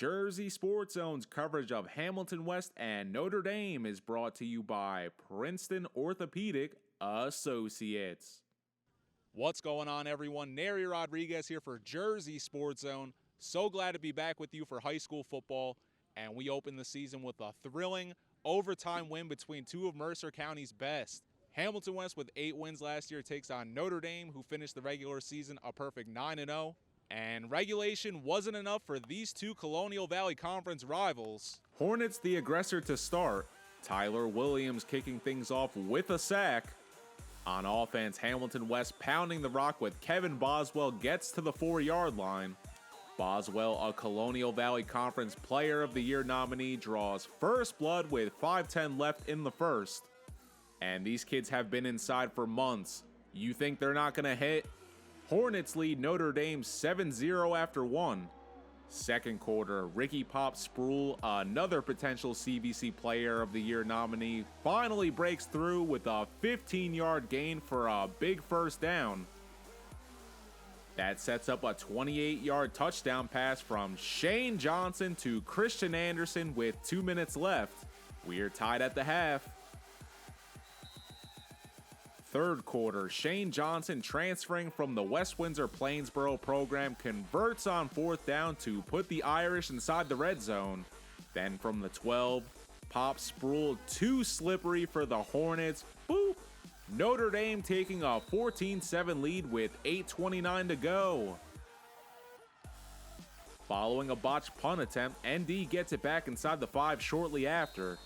Jersey Sports Zone's coverage of Hamilton West and Notre Dame is brought to you by Princeton Orthopedic Associates. What's going on, everyone? Neri Rodriguez here for Jersey Sports Zone. So glad to be back with you for high school football, and we open the season with a thrilling overtime win between two of Mercer County's best. Hamilton West, with 8 wins last year, takes on Notre Dame, who finished the regular season a perfect 9-0. And regulation wasn't enough for these two Colonial Valley Conference rivals. Hornets the aggressor to start. Tyler Williams kicking things off with a sack. On offense, Hamilton West pounding the rock with Kevin Boswell gets to the 4-yard line. Boswell, a Colonial Valley Conference Player of the Year nominee, draws first blood with 5:10 left in the first. And these kids have been inside for months. You think they're not going to hit? Hornets lead Notre Dame 7-0 after 1. Second quarter, Ricky Pop Sproul, another potential CVC Player of the Year nominee, finally breaks through with a 15-yard gain for a big first down. That sets up a 28-yard touchdown pass from Shane Johnson to Christian Anderson with 2 minutes left. We're tied at the half. Third quarter, Shane Johnson, transferring from the West Windsor-Plainsboro program, converts on 4th down to put the Irish inside the red zone. Then from the 12, Pop Sproul too slippery for the Hornets. Boop! Notre Dame taking a 14-7 lead with 8:29 to go. Following a botched punt attempt, ND gets it back inside the 5 shortly after.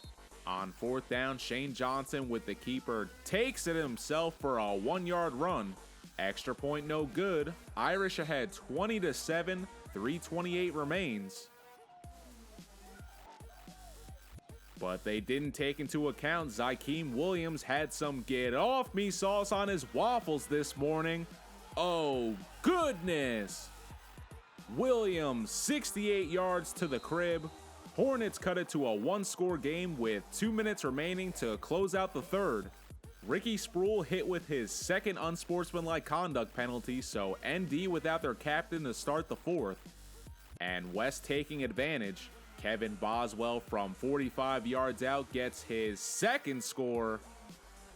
On 4th down, Shane Johnson with the keeper takes it himself for a 1-yard run. Extra point no good. Irish ahead 20-7, 3:28 remains. But they didn't take into account Zykeem Williams had some get off me sauce on his waffles this morning. Oh goodness! Williams 68 yards to the crib. Hornets cut it to a 1-score game with 2 minutes remaining to close out the third. Ricky Sproul hit with his second unsportsmanlike conduct penalty, so ND without their captain to start the fourth. And West taking advantage. Kevin Boswell from 45 yards out gets his second score.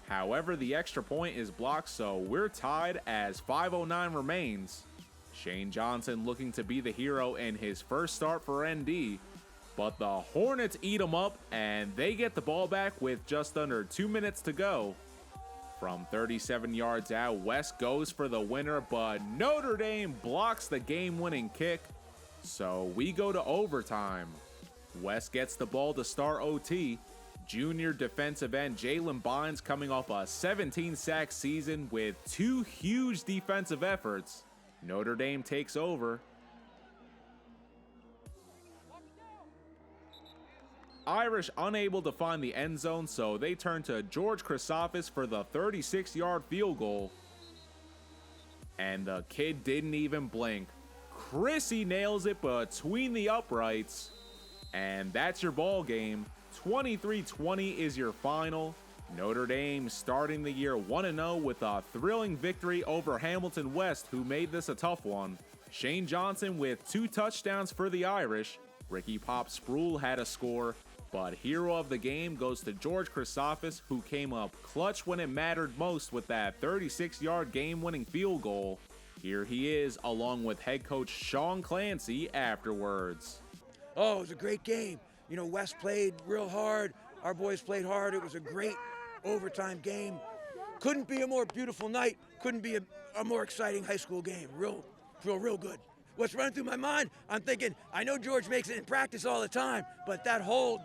However, the extra point is blocked, so we're tied as 5:09 remains. Shane Johnson looking to be the hero in his first start for ND. But the Hornets eat them up, and they get the ball back with just under 2 minutes to go. From 37 yards out, West goes for the winner, but Notre Dame blocks the game-winning kick. So we go to overtime. West gets the ball to start OT. Junior defensive end Jalen Bynes coming off a 17-sack season with 2 huge defensive efforts. Notre Dame takes over. Irish unable to find the end zone, so they turn to George Chrissafis for the 36-yard field goal. And the kid didn't even blink. Chrissy nails it between the uprights. And that's your ball game. 23-20 is your final. Notre Dame starting the year 1-0 with a thrilling victory over Hamilton West, who made this a tough one. Shane Johnson with 2 touchdowns for the Irish. Ricky Pop Sproul had a score. But hero of the game goes to George Chrissafis, who came up clutch when it mattered most with that 36-yard game-winning field goal. Here he is, along with head coach Sean Clancy afterwards. Oh, it was a great game. You know, West played real hard. Our boys played hard. It was a great overtime game. Couldn't be a more beautiful night. Couldn't be a more exciting high school game. Real good. What's running through my mind, I'm thinking, I know George makes it in practice all the time, but that hold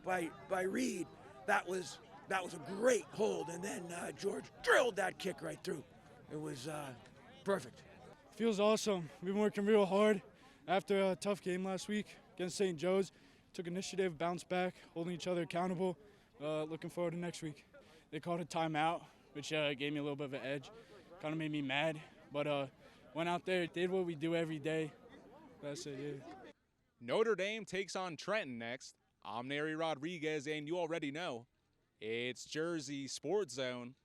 by Reed, that was a great hold, and then George drilled that kick right through. It was perfect. Feels awesome. We've been working real hard after a tough game last week against St. Joe's. Took initiative, bounced back, holding each other accountable. Looking forward to next week. They called a timeout, which gave me a little bit of an edge. Kind of made me mad, but went out there, did what we do every day. That's it, yeah. Notre Dame takes on Trenton next. I'm Neri Rodriguez, and you already know, it's Jersey Sports Zone.